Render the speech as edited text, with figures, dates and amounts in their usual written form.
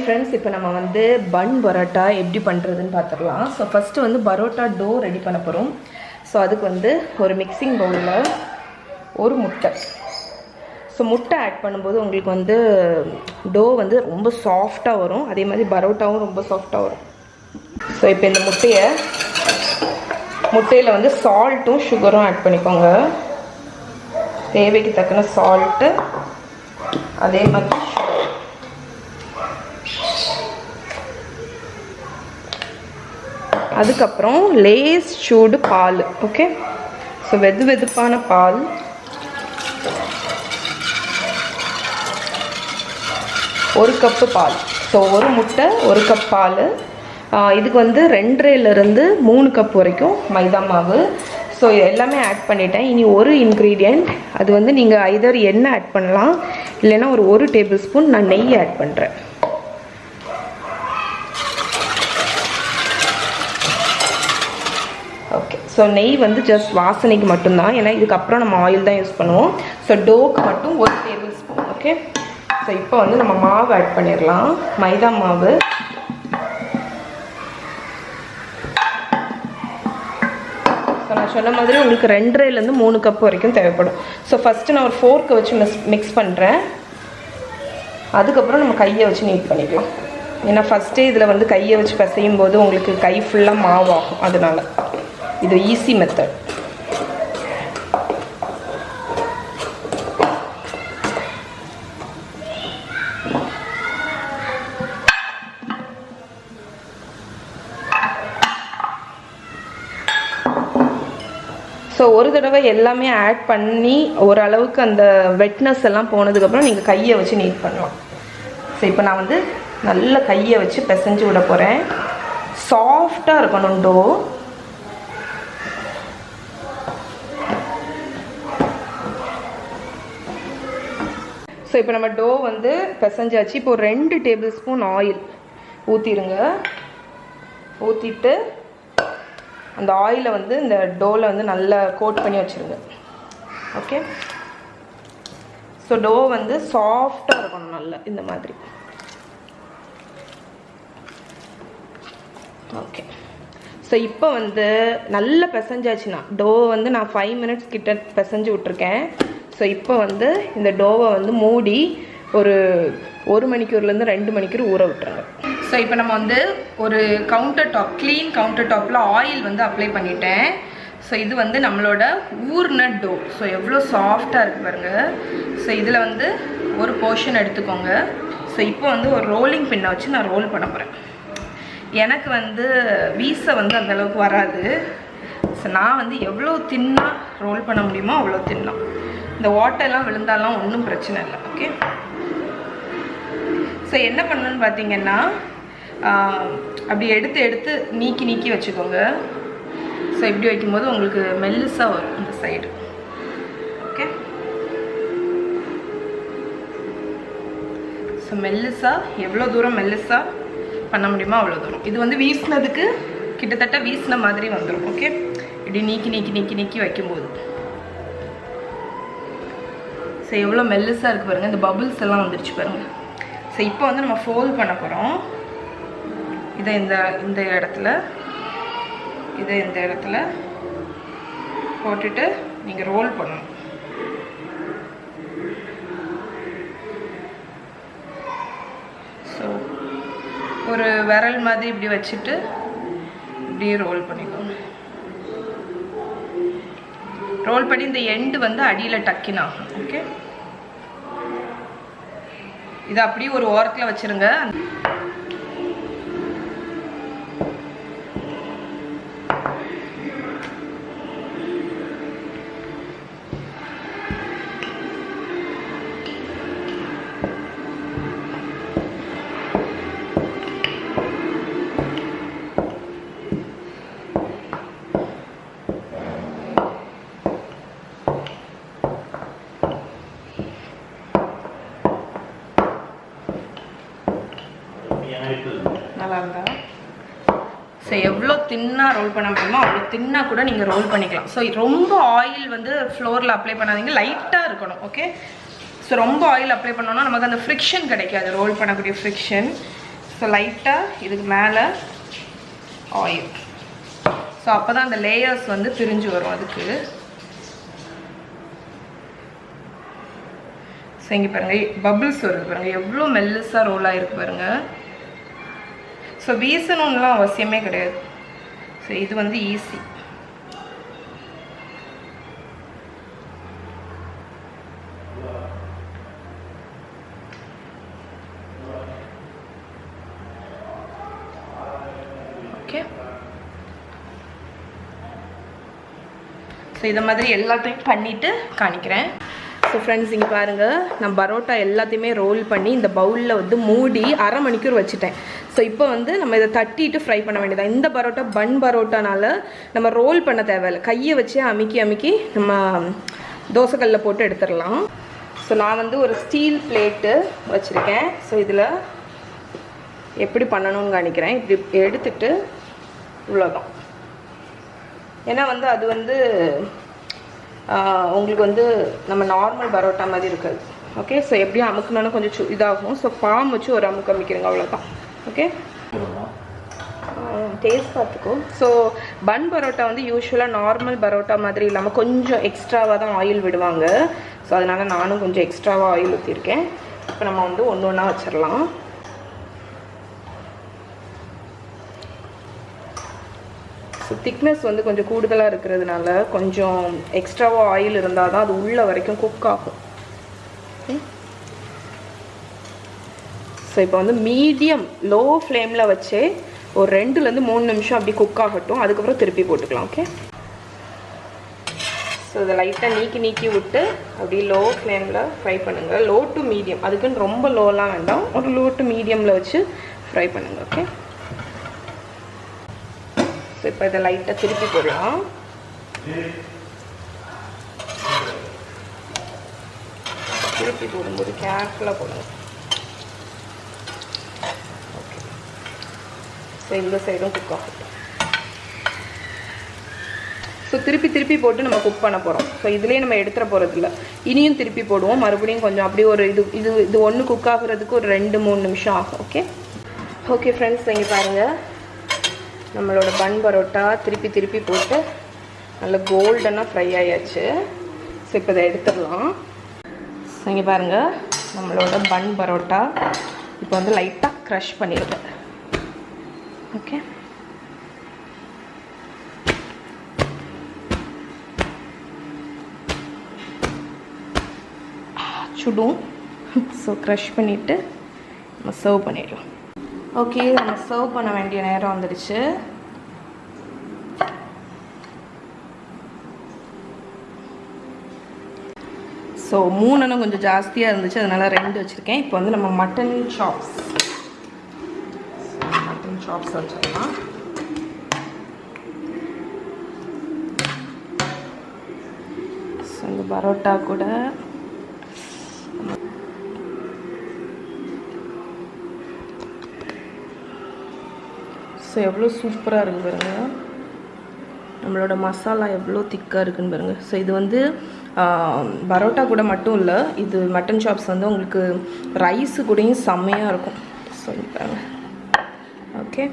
Friends, இப்போ நம்ம வந்து பன் பரோட்டா எப்படி பண்றதுன்னு பார்த்துடலாம். ஸோ ஃபர்ஸ்ட் வந்து பரோட்டா டோ ரெடி பண்ண போறோம். ஸோ அதுக்கு வந்து ஒரு மிக்சிங் பவுல்ல ஒரு முட்டை. ஸோ முட்டை ஆட் பண்ணும்போது உங்களுக்கு வந்து டோ வந்து ரொம்ப சாஃப்டாக வரும். அதே மாதிரி பரோட்டாவும் ரொம்ப சாஃப்டாக வரும். ஸோ இப்போ இந்த முட்டையில் வந்து சால்ட்டும் சுகரும் ஆட் பண்ணிக்கோங்க. தேவைக்கு தக்கன சால்ட்டு, அதே மாதிரி அதுக்கப்புறம் லேஸ் சூடு பால். ஓகே, ஸோ வெதுப்பான பால், ஒரு கப்பு பால். ஸோ ஒரு முட்டை, ஒரு கப் பால். இதுக்கு வந்து 2.5 to 3 கப் வரைக்கும் மைதா மாவு. ஸோ எல்லாமே ஆட் பண்ணிட்டேன். இனி ஒரு இன்க்ரீடியண்ட், அது வந்து நீங்கள் ஐதர் எண்ணெய் ஆட் பண்ணலாம், இல்லைன்னா ஒரு டேபிள் ஸ்பூன் நான் நெய் ஆட் பண்ணுறேன். ஓகே, ஸோ நெய் வந்து ஜஸ்ட் வாசனைக்கு மட்டும்தான், ஏன்னா இதுக்கப்புறம் நம்ம ஆயில் தான் யூஸ் பண்ணுவோம். ஸோ டோக்கு மட்டும் 1 டேபிள் ஸ்பூன். ஓகே, ஸோ இப்போ வந்து நம்ம மாவு ஆட் பண்ணிடலாம். மைதா மாவு, ஸோ நான் சொன்ன மாதிரி உங்களுக்கு 2.5 to 3 கப் வரைக்கும் தேவைப்படும். ஸோ ஃபஸ்ட்டு நான் ஒரு ஃபோர்க்கை வச்சு மிக்ஸ் பண்ணுறேன். அதுக்கப்புறம் நம்ம கையை வச்சு நீட் பண்ணிக்கலாம். ஏன்னா ஃபஸ்ட்டே இதில் வந்து கையை வச்சு பிசையும் போது உங்களுக்கு கை ஃபுல்லாக மாவாகும். அதனால இது ஈஸி மெத்தட். ஸோ ஒரு தடவை எல்லாமே ஆட் பண்ணி ஓரளவுக்கு அந்த வெட்னஸ் எல்லாம் போனதுக்கப்புறம் நீங்கள் கையை வச்சு நீட் பண்ணலாம். ஸோ இப்போ நான் வந்து நல்ல கையை வச்சு பிசைஞ்சு விட போகிறேன். சாஃப்டாக இருக்கணும் டோ. ஸோ இப்போ நம்ம டோ வந்து பிசைஞ்சாச்சு. இப்போ 2 டேபிள் ஸ்பூன் ஆயில் ஊற்றிடுங்க. ஊற்றிட்டு அந்த ஆயிலை வந்து இந்த டோவில் வந்து நல்லா கோட் பண்ணி வச்சுருங்க. ஓகே, ஸோ டோ வந்து சாஃப்டாக இருக்கணும் நல்லா இந்த மாதிரி. ஓகே, ஸோ இப்போ வந்து நல்லா பிசைஞ்சாச்சுன்னா டோ வந்து நான் 5 minutes கிட்ட பிசைஞ்சு விட்ருக்கேன். ஸோ இப்போ வந்து இந்த டோவை வந்து மூடி ஒரு 1 மணிக்கூர்லேருந்து 2 மணிக்கூர் ஊற விட்டுருங்க. ஸோ இப்போ நம்ம வந்து ஒரு க்ளீன் கவுண்டர் டாப்பில் ஆயில் வந்து அப்ளை பண்ணிட்டேன். ஸோ இது வந்து நம்மளோட ஊர்ன டோ. ஸோ எவ்வளோ சாஃப்டாக இருக்குது பாருங்கள். ஸோ இதில் வந்து ஒரு போர்ஷன் எடுத்துக்கோங்க. ஸோ இப்போ வந்து ஒரு ரோலிங் பின்னை வச்சு நான் ரோல் பண்ண போகிறேன். எனக்கு வந்து வீசை வந்து அந்தளவுக்கு வராது. ஸோ நான் வந்து எவ்வளோ தின்னாக ரோல் பண்ண முடியுமோ அவ்வளோ தின்னா. இந்த வாட்டர்லாம் விழுந்தாலாம் ஒன்றும் பிரச்சனை இல்லை. ஓகே, ஸோ என்ன பண்ணணுன்னு பார்த்தீங்கன்னா அப்படி எடுத்து நீக்கி வச்சுக்கோங்க. ஸோ இப்படி வைக்கும்போது உங்களுக்கு மெல்லிஸாக வரும் இந்த சைடு. ஓகே, ஸோ மெல்லிஸாக எவ்வளோ தூரம் மெல்லிஸாக பண்ண முடியுமோ அவ்வளோ தூரம். இது வந்து வீசினதுக்கு கிட்டத்தட்ட வீசின மாதிரி வந்துடும். ஓகே, இப்படி நீக்கி வைக்கும்போது ஸோ எவ்வளோ மெல்லிஸாக இருக்குது பாருங்கள். இந்த பபுள்ஸ் எல்லாம் வந்துடுச்சு பாருங்கள். ஸோ இப்போ வந்து நம்ம ஃபோல்ட் பண்ண போகிறோம். இதை இந்த இடத்துல போட்டுட்டு நீங்கள் ரோல் பண்ணணும். ஸோ ஒரு விரல் மாதிரி இப்படி வச்சுட்டு இப்படியே ரோல் பண்ணிக்கோங்க. ரோல் பண்ணி இந்த எண்டு வந்து அடியில் டக்கினாகும். ஓகே, இதை அப்படியே ஒரு ஓரத்தில் வச்சுருங்க. நல்லா இருந்தா ஸோ எவ்வளோ தின்னாக ரோல் பண்ண முடியுமோ அவ்வளோ தின்னாக கூட நீங்கள் ரோல் பண்ணிக்கலாம். ஸோ ரொம்ப ஆயில் வந்து ஃப்ளோரில் அப்ளை பண்ணாதீங்க, லைட்டாக இருக்கணும். ஓகே, ஸோ ரொம்ப ஆயில் அப்ளை பண்ணோன்னா நமக்கு அந்த ஃப்ரிக்ஷன் கிடைக்காது, ரோல் பண்ணக்கூடிய ஃப்ரிக்ஷன். ஸோ லைட்டாக இதுக்கு மேலே ஆயில். ஸோ அப்போ தான் அந்த லேயர்ஸ் வந்து பிரிஞ்சு வரும் அதுக்கு. ஸோ இங்கே பாருங்கள் பபிள்ஸ் வருது பாருங்கள், எவ்வளோ மெல்லுசாக ரோல் ஆகிருக்கு பாருங்கள். ஸோ வீசணும்லாம் அவசியமே கிடையாது. ஸோ இது வந்து ஈஸி. ஓகே, ஸோ இதை மாதிரி எல்லாத்தையும் பண்ணிவிட்டு காணிக்கிறேன். ஸோ ஃப்ரெண்ட்ஸ் இங்கே பாருங்கள், நான் பரோட்டா எல்லாத்தையுமே ரோல் பண்ணி இந்த பவுலில் வந்து மூடி அரை மணிக்கூர் வச்சுட்டேன். ஸோ இப்போ வந்து நம்ம இதை தட்டிட்டு ஃப்ரை பண்ண வேண்டியதான். இந்த பரோட்டா பன் பரோட்டானால நம்ம ரோல் பண்ண தேவையில்லை, கையை வச்சு அமுக்கி அமுக்கி நம்ம தோசைக்கல்லில் போட்டு எடுத்துடலாம். ஸோ நான் வந்து ஒரு ஸ்டீல் பிளேட்டு வச்சுருக்கேன். ஸோ இதில் எப்படி பண்ணணும்னு காணிக்கிறேன். இப்படி எடுத்துட்டு இவ்வளோதான். ஏன்னா வந்து அது வந்து உங்களுக்கு வந்து நம்ம நார்மல் பரோட்டா மாதிரி இருக்காது. ஓகே, ஸோ எப்படியும் அமுக்கணும்னு கொஞ்சம் இதாகும். ஸோ பாம் வச்சு ஒரு அமுக்கு அமைக்கிறேங்க, அவ்வளோதான். ஓகே, டேஸ்ட் பார்த்துக்கோ. ஸோ பன் பரோட்டா வந்து யூஸ்வலாக நார்மல் பரோட்டா மாதிரி இல்லாமல் கொஞ்சம் எக்ஸ்ட்ராவாக தான் ஆயில் விடுவாங்க. ஸோ அதனால் நானும் கொஞ்சம் எக்ஸ்ட்ராவாக ஆயில் ஊற்றிருக்கேன். இப்போ நம்ம வந்து ஒன்று ஒன்றா வச்சிடலாம். ஸோ திக்னஸ் வந்து கொஞ்சம் கூடுதலாக இருக்கிறதுனால கொஞ்சம் எக்ஸ்ட்ராவாக ஆயில் இருந்தால் தான் அது உள்ள வரைக்கும் குக் ஆகும். ஸோ இப்போ வந்து மீடியம் லோ ஃப்ளேமில் வச்சு ஒரு 2-3 நிமிஷம் அப்படி குக் ஆகட்டும். அதுக்கப்புறம் திருப்பி போட்டுக்கலாம். ஓகே, ஸோ இதை லைட்டாக நீக்கி விட்டு அப்படி லோ ஃப்ளேமில் ஃப்ரை பண்ணுங்கள். லோ டு மீடியம், அதுக்குன்னு ரொம்ப லோலாம் வேண்டாம், ஒரு லோ டு மீடியமில் வச்சு ஃப்ரை பண்ணுங்கள். ஓகே, ஸோ இப்போ இதை லைட்டாக திருப்பி போடலாம். திருப்பி போடும்போது கேர்ஃபுல்லாக போடுங்க. ஓகே, ஸோ இந்த சைடும் குக் ஆகட்டும். ஸோ திருப்பி போட்டு நம்ம குக் பண்ண போகிறோம். ஸோ இதுலேயே நம்ம எடுத்துகிற போகிறது இல்லை, இனியும் திருப்பி போடுவோம். மறுபடியும் கொஞ்சம் அப்படியே ஒரு இது ஒன்று குக் ஆகுறதுக்கு ஒரு 2-3 நிமிஷம் ஆகும். ஓகே ஃப்ரெண்ட்ஸ், இங்கே பாருங்கள், நம்மளோட பன் பரோட்டா திருப்பி போட்டு நல்லா கோல்டனாக ஃப்ரை ஆயாச்சு. ஸோ இப்போ இதை எடுத்துடலாம். ஸோ இங்கே பாருங்கள், நம்மளோட பன் பரோட்டா இப்போ வந்து லைட்டாக க்ரஷ் பண்ணிடுங்க. ஓகே, சுடும். ஸோ க்ரஷ் பண்ணிவிட்டு நம்ம சர்வ் பண்ணிடலாம். ஓகே, நம்ம சர்வ் பண்ண வேண்டிய நேரம் வந்துடுச்சு. ஸோ 3 கொஞ்சம் ஜாஸ்தியாக இருந்துச்சு, அதனால் 2 வச்சுருக்கேன். இப்போ வந்து நம்ம மட்டன் சாப்ஸ் வச்சிடலாம். ஸோ இந்த பரோட்டா கூட ஸோ எவ்வளோ சூப்பராக இருக்குது பாருங்கள், நம்மளோட மசாலா எவ்வளோ திக்காக இருக்குன்னு பாருங்கள். ஸோ இது வந்து பரோட்டா கூட மட்டும் இல்லை, இது மட்டன் சாப்ஸ் வந்து உங்களுக்கு ரைஸு கூடயும் செம்மையாக இருக்கும். ஸோ பாருங்கள். ஓகே.